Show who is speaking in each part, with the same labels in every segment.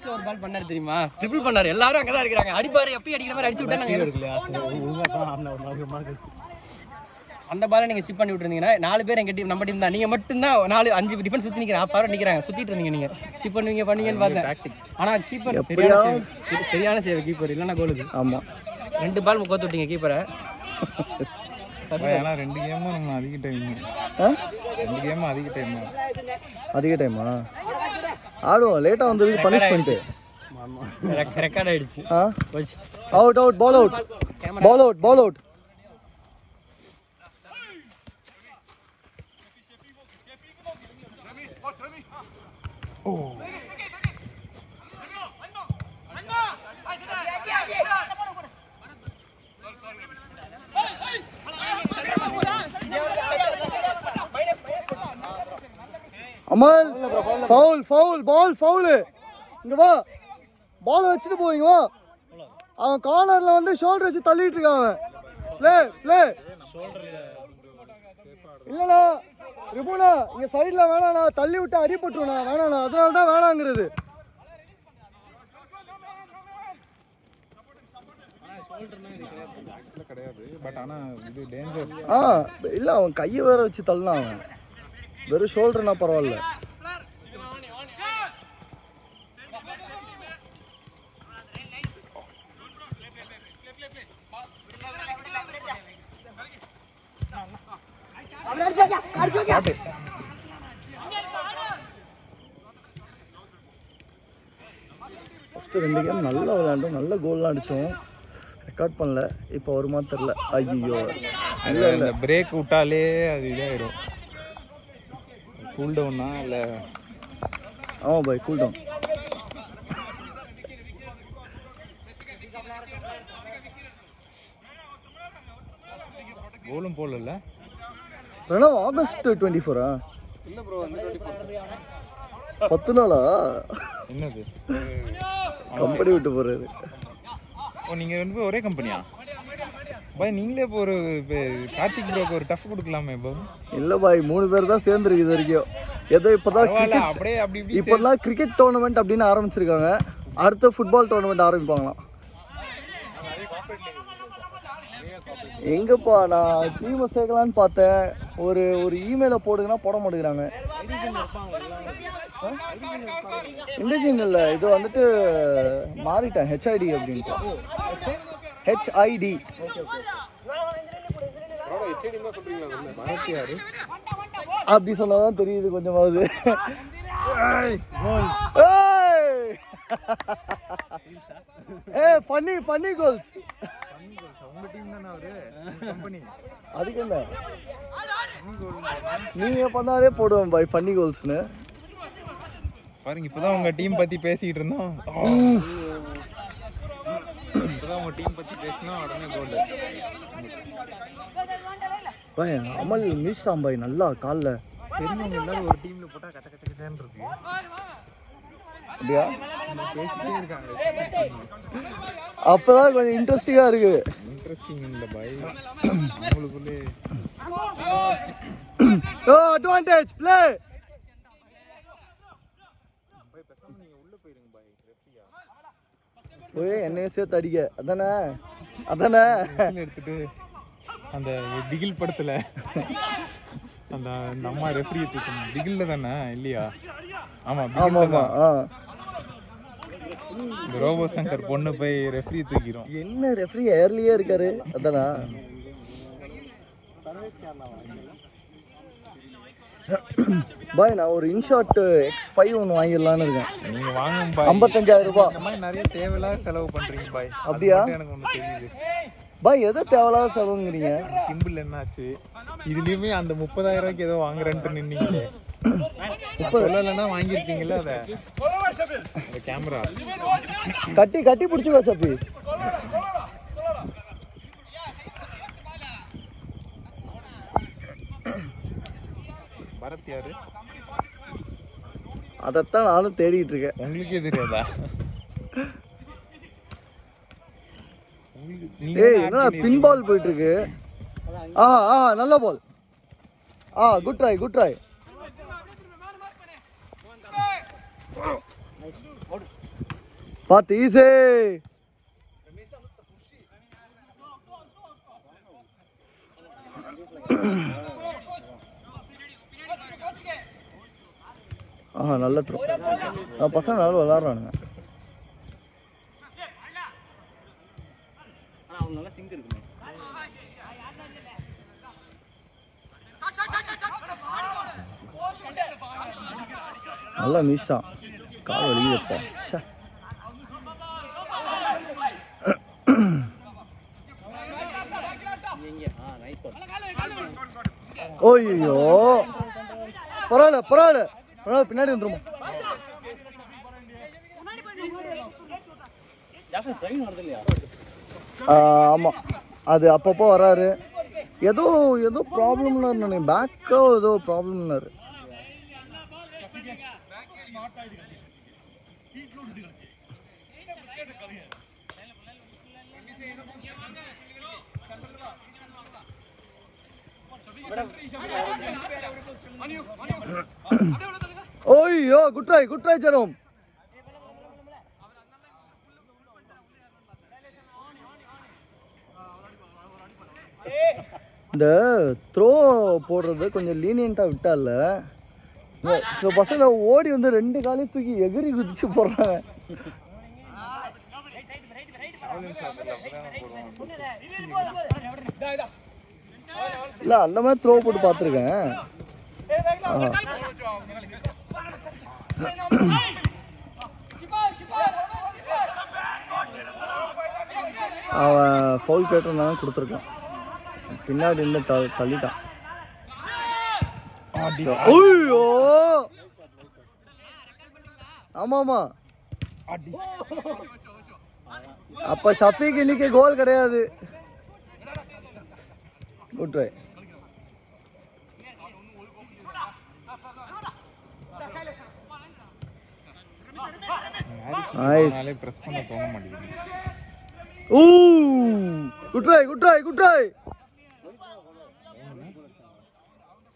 Speaker 1: லாஸ்ட்ல ஒரு பால் பண்ணாரு தெரியுமா? ட்ரிபிள் பண்ணாரு. எல்லாரும் அங்க தான் இருக்காங்க. அடிப்பாரு எப்பயும் அடிக்கிற மாதிரி அடிச்சு விட்டா அந்த பாலை நீங்க சிப் பண்ணி விட்டுருந்தீங்கன்னா 4 பேர் எங்க டீம் நம்ம டீம் தான். நீங்க மட்டும் தான் 4-5 டிஃபென்ஸ் சுத்தி நிக்கிறீங்க. ஆஃப் ஹவர் நிக்கிறாங்க. சுத்திட்டு இருந்தீங்க நீங்க. சிப் பண்ணுவீங்கன்னு பார்த்தேன். ஆனா கீப்பர் சரியான சேவ் கீப்பர் இல்லனா கோல் இது. ஆமா 2 பால் கோத்து விட்டீங்க கீப்பரை.
Speaker 2: ஆனா 2 கேம் நம்ம அதிக டைம் 2 கேம் அதிக டைமா
Speaker 3: ஆடுவோம். லேட்டா வந்ததுக்கு பனிஷ்மென்ட்.
Speaker 1: ஆமா ரெக்கார்ட் ஆயிடுச்சு.
Speaker 3: Out ball out. Amal foul இங்க வா. பால் வச்சிட்டு போவீங்க வா. அவன் கார்னர்ல வந்து ஷோல்டர் வச்சு தள்ளிட்டு இருக்கான் அவன். ப்ளே இல்லடா ரிபுனா இங்க சைடுல வேணாண்ணா. தள்ளி விட்டு அடிபட்டுருண்ணா. வேணாண்ணா. அதனால தான் வேணாங்கிறது.
Speaker 2: கிடையாது பட் ஆனா இது டேஞ்சர்.
Speaker 3: இல்ல அவன் கையை வேற வச்சு தள்ளலாம். அவன் வெறும் ஷோல்டர்னா பரவாயில்ல. ஃபர்ஸ்ட் 2 கேம் நல்லா விளையாண்டோம். நல்ல கோல்லாம் அடிச்சோம். ரெக்கார்ட் பண்ணல. இப்போ வருமா தெரியல. ஐயோ
Speaker 2: இல்ல பிரேக் விட்டாலே அது இதாயிரும். கூல் டவுன்னா இல்ல?
Speaker 3: ஆமா பாய் கூல் டவுன்.
Speaker 2: கோலும் போடல.
Speaker 3: பிரணவ் ஆகஸ்ட் 24
Speaker 2: இல்ல ப்ரோ
Speaker 3: 10 நாளா
Speaker 2: என்னது
Speaker 3: கம்பெனி விட்டு போறாரு.
Speaker 2: நீங்க 2 பேரும் ஒரே கம்பெனியா பாய்? நீங்களே இப்போ ஒரு கார்த்திக் ப்ரோக்கு ஒரு டஃப் கொடுக்கலாமே ப்ரோ?
Speaker 3: இல்ல பாய் 3 பேர் தான் சேர்ந்துருக்கு இது வரைக்கும். ஏதோ இப்பதான் கிரிக்கெட் டோர்னமெண்ட் அப்படின்னு ஆரம்பிச்சிருக்காங்க. அடுத்த ஃபுட்பால் டோர்னமெண்ட் ஆரம்பிப்பாங்களாம். எங்கப்பா நான் டீமை சேர்க்கலான்னு பார்த்தேன். ஒரு இமெயில போடுங்கன்னா போட மாட்டேங்கிறாங்க. இண்டிஜின் இல்ல இது வந்துட்டு மாறிட்டேன். ஹெச்ஐடி அப்படின்ட்டு. ஹெச்ஐடி அப்படி சொன்னாதான் தெரியுது கொஞ்சமாவது. Funny goals. அதுக்கு என்ன நீங்க பண்ணாலே போடுவேன் பாய் ஃபன்னி கோல்ஸ்னு.
Speaker 2: பாருங்க இப்பதான் உங்க டீம் பத்தி பேசிட்டு இருந்தோம். இப்பதான் உங்க டீம் பத்தி பேசினா உடனே கோல்.
Speaker 3: பாய் அமல் மிஸ்டாம் பாய் நல்லா கால்ல.
Speaker 2: தெரிஞ்சவங்க எல்லாரும் ஒரு டீம்ல போட்டா கட்ட கட்டன்னு இருக்கு.
Speaker 3: அப்படியா
Speaker 2: பேசிட்டே இருக்காங்க.
Speaker 3: அப்பதான் கொஞ்சம் இன்ட்ரெஸ்டிங்கா இருக்கு.
Speaker 2: இன்ட்ரெஸ்டிங் இல்ல பாய் உங்களுக்குள்ளே.
Speaker 3: Advantage play.
Speaker 2: பாய் பேசாம நீங்க உள்ள போயிருங்க பாய். ரெஃப்ரியா
Speaker 3: போய் என்னைய சேர்த்து அடிக்க. அதானே
Speaker 2: எடுத்துட்டு அந்த பிகில் படத்துல அந்த அம்மா ரெஃப்ரியை தூக்கணும். பிகில்ல தானே இல்லையா? ஆமா ஆமா. இந்த ரோபோ சங்கர் பொண்ணு போய் ரெஃப்ரி தூக்கிரும்.
Speaker 3: என்ன ரெஃப்ரி ஏர்லியே இருக்காரு. அதானா பாய் நான் ஒரு இன்ஷாட் X5 ஒன்று வாங்கிடலான்னு இருக்கேன்.
Speaker 2: நீங்க வாங்க பாய்.
Speaker 3: 55,000 ரூபாய்.
Speaker 2: இந்த மாதிரி நிறைய தேவையில்லாத செலவு பண்றீங்க பாய்.
Speaker 3: அப்படியா?
Speaker 2: எனக்கு ஒண்ணு தெரியுது
Speaker 3: பாய். எதோ தேவையில்லாத செலவுங்கிறீங்க.
Speaker 2: கிம்பிள் என்னாச்சு? இதுலயுமே அந்த 30,000 ரூபாய்க்கு ஏதோ வாங்குறேன்ட்டு நின்னீங்களே. இப்ப சொல்லலன்னா வாங்கிருப்பீங்கல்ல அத. அந்த கேமரா
Speaker 3: கட்டி பிடிச்சுக்கோ சப்பி.
Speaker 2: பரத் யாரு?
Speaker 3: அதத்தான் நானும் தேடிட்டு இருக்கேன்.
Speaker 2: உங்களுக்கே தெரியாதா?
Speaker 3: என்னடா பின் பால் போயிட்டு இருக்கு. நல்ல பால். Good try. பார்த்து ஈஸி. ஆஹா நல்ல த்ரோ. பசங்க நல்லா விளாட்றானுங்க. நல்லா மிஸ்டான். கால் வலிக்குதுப்பா. ஓய்யோ பரவாயில்ல பரவாயில்ல பரவாயில்ல, பின்னாடி வந்துருமா. ஆமாம், அது அப்பப்போ வராரு. ஏதோ ஏதோ ப்ராப்ளம்னாரு நினைக்கிறேன். பேக்கோ ஏதோ ப்ராப்ளம்னாரு. ஓய்யோ குட் ட்ரை ஜெரோம். இந்த த்ரோ போடுறது கொஞ்சம் லீனியண்டா விட்டால இந்த பசங்க ஓடி வந்து 2 காலையும் தூக்கி எகிரி குதிச்சு போடுறாங்க. இல்ல அந்த மாதிரி த்ரோ போட்டு பார்த்துருக்கேன். அவன் ஃபவுல் கேட்டிருந்தாலும் கொடுத்துருக்கான். பின்னாடி இருந்து தள்ளிட்டான். ஐயோ ஆமாமா. அப்ப ஷஃபீக் இன்னைக்கு கோல் கிடையாது. Good try.
Speaker 2: நைஸ். பிரஸ் பண்ண தோண மாட்டேங்குது.
Speaker 3: ஊ குட் ட்ரை.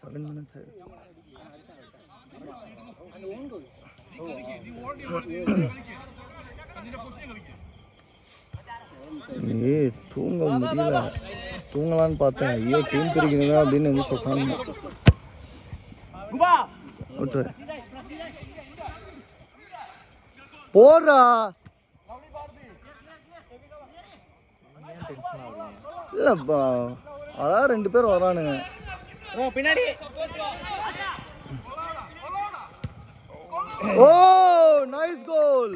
Speaker 3: 7 minutes. தூங்க முடியல. தூங்கலான்னு பார்த்தேன். ஐயோ டீம் பிரிக்கணுமே அப்படின்னு வந்து சொல்றாங்க. போடுறா. இல்லப்பா அதான் 2 பேர் வரானுங்க. ஓ நைஸ் கோல்.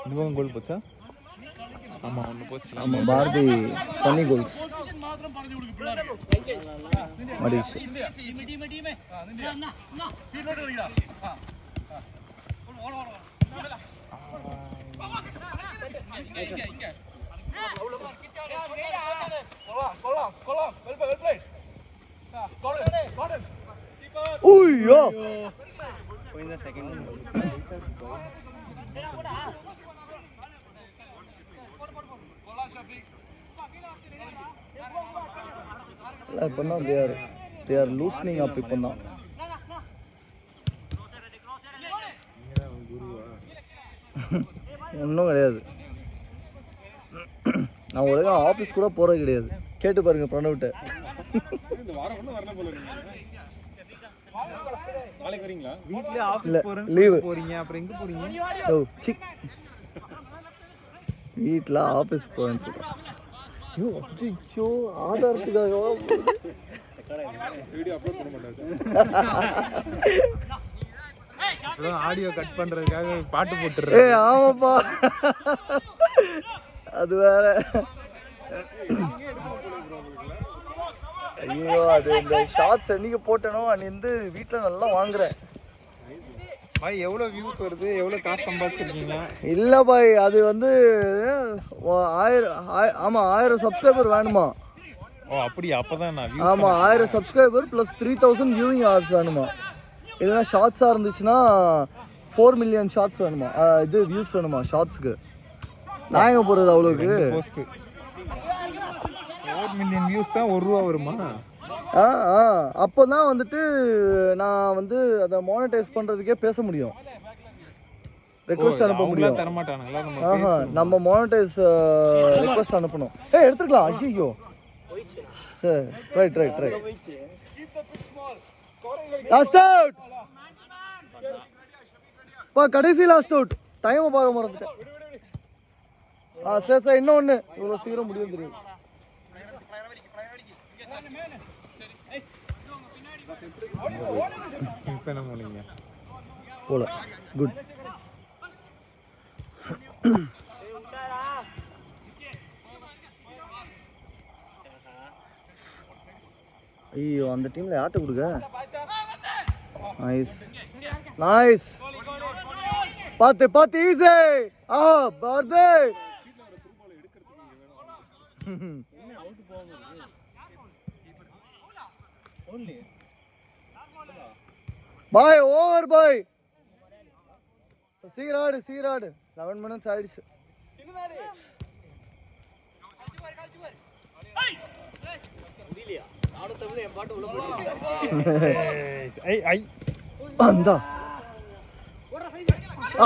Speaker 2: இதுவும் கோல் போச்சா? ஆமா ஒன்னு போச்சு.
Speaker 3: ஆமா பார்பி ஃபன்னி கோல்ஸ். மடிச்சு Uyyo. They are loosening up இப்போ தான். ஒன்றும் கிடையாது. நான் ஒழுங்கா ஆஃபீஸ் கூட போகிறது கிடையாது. கேட்டு பாருங்க பிரணவ்ட்ட.
Speaker 2: இந்த வாரம் ஒன்றும் வரல போல இருக்கு. நாளைக்கு வரீங்களா? வீட்ல
Speaker 3: ஆஃபீஸ்
Speaker 2: போறேன்.
Speaker 3: லீவ்
Speaker 2: போறீங்க அப்புறம் எங்க போறீங்க?
Speaker 3: ஓ சி. வீட்ல ஆஃபீஸ் போறேன்னு சொல்றேன். ஐயோ அச்சோ ஆதாரத்துக்காக
Speaker 2: வீடியோ அப்லோட் பண்ண மாட்டாங்க. ஆடியோ கட் பண்றதுக்காக பாட்டு போட்டுறேன்.
Speaker 3: ஏய் ஆமாப்பா. அது வேற. ஐயோ அது இந்த ஷார்ட்ஸ் என்னைக்கு போட்டனோ அன்னிருந்து வீட்ல நல்லா வாங்குறேன்.
Speaker 2: பாய் எவ்வளவு வியூஸ் வருது? எவ்வளவு காசு சம்பாதிச்சிருக்கீங்க?
Speaker 3: இல்ல பாய் அது வந்து 1000 சப்ஸ்கிரைபர் வேணுமா?
Speaker 2: ஓ அப்படியே அப்பதான் நான் வியூஸ்.
Speaker 3: ஆமா 1000 சப்ஸ்கிரைபர் + 3000 வியூவிங் ஹவர்ஸ் வேணுமா? இல்லைன்னா ஷார்ட்ஸா இருந்துச்சுன்னா 4 மில்லியன் ஷார்ட்ஸ் வேணுமா? இது வியூஸ் வேணுமா ஷார்ட்ஸ்க்கு? நான் எங்க போறது அவ்வளவுக்கு?
Speaker 2: போஸ்ட் 4 மில்லியன் வியூஸ் தான் 1 ரூபா வருமா?
Speaker 3: அப்போதான் வந்துட்டு நான் வந்து அதை மானிட்டைஸ் பண்றதுக்கே பேச முடியும், ரெக்வெஸ்ட் அனுப்ப முடியும்.
Speaker 2: தர மாட்டானுங்களா?
Speaker 3: நம்ம மானிட்டைஸ் ரெக்வெஸ்ட் அனுப்பணும். எடுத்துக்கலாம். ஐயோ சரி, right right right. Last out பா, கடைசி லாஸ்ட் அவுட். டைமை பார்க்க மறந்துட்டேன். சரி சார், இன்னொன்று இவ்வளோ சீக்கிரம் முடியும் தெரியும். போல குட். ஐயோ, அந்த டீம்ல யார்ட்ட கொடுங்க. நைஸ் நைஸ், பாத்து பாத்து, ஈஸி. பர்தே பாய், ஓவர் பாய். சீராடு சீராடு. 11 minutes ஆயிடுச்சு.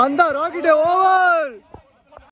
Speaker 3: அந்த ராக்கெட் ஓவர்.